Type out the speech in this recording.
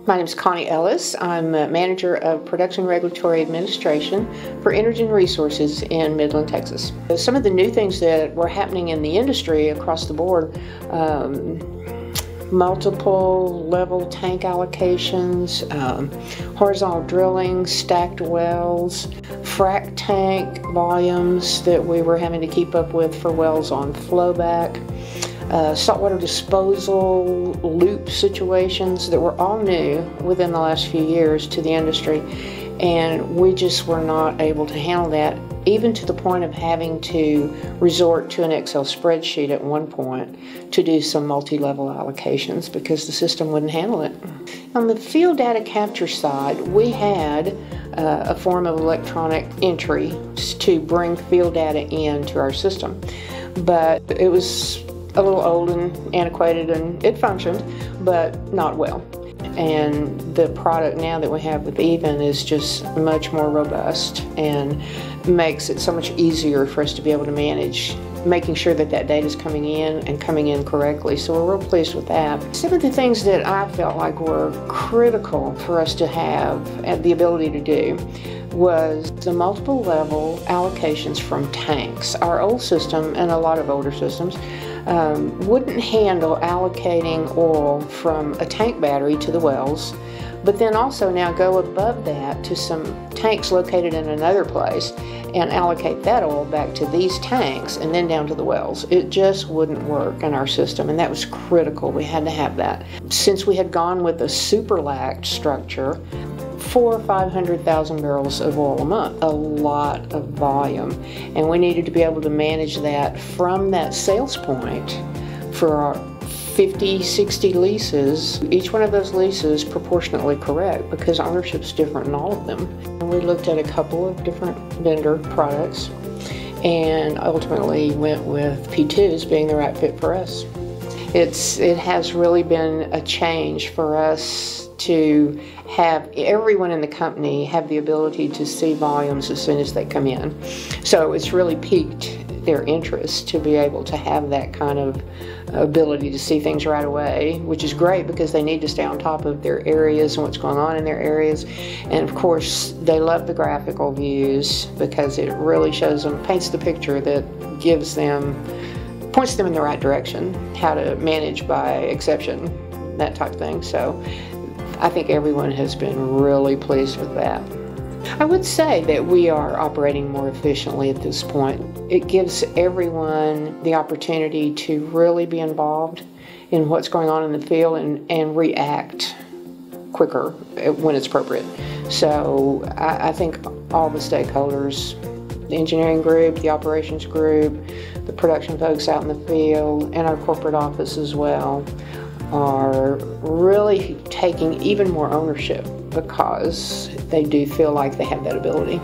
My name is Connie Ellis. I'm Manager of Production Regulatory Administration for Energen Resources in Midland, Texas. Some of the new things that were happening in the industry across the board, multiple level tank allocations, horizontal drilling, stacked wells, frac tank volumes that we were having to keep up with for wells on flowback, saltwater disposal loop situations that were all new within the last few years to the industry, and we just were not able to handle that, even to the point of having to resort to an Excel spreadsheet at one point to do some multi-level allocations because the system wouldn't handle it. On the field data capture side, we had a form of electronic entry to bring field data into our system, but it was a little old and antiquated, and it functioned, but not well. And the product now that we have with Even is just much more robust and makes it so much easier for us to be able to manage making sure that that data is coming in and coming in correctly. So we're real pleased with that. Some of the things that I felt like were critical for us to have and the ability to do was the multiple level allocations from tanks. Our old system, and a lot of older systems, wouldn't handle allocating oil from a tank battery to the wells, but then also now go above that to some tanks located in another place and allocate that oil back to these tanks and then down to the wells. It just wouldn't work in our system, and that was critical. We had to have that. Since we had gone with a super lacked structure, 400,000 or 500,000 barrels of oil a month, a lot of volume, and we needed to be able to manage that from that sales point for our 50, 60 leases, each one of those leases proportionately correct because ownership's different in all of them. And we looked at a couple of different vendor products and ultimately went with P2 as being the right fit for us. It has really been a change for us to have everyone in the company have the ability to see volumes as soon as they come in. So it's really piqued their interest to be able to have that kind of ability to see things right away, which is great because they need to stay on top of their areas and what's going on in their areas. And of course, they love the graphical views because it really shows them, paints the picture that gives them, points them in the right direction, how to manage by exception, that type of thing. So I think everyone has been really pleased with that. I would say that we are operating more efficiently at this point. It gives everyone the opportunity to really be involved in what's going on in the field and react quicker when it's appropriate. So I think all the stakeholders, the engineering group, the operations group, the production folks out in the field, and our corporate office as well, are really taking even more ownership because they do feel like they have that ability.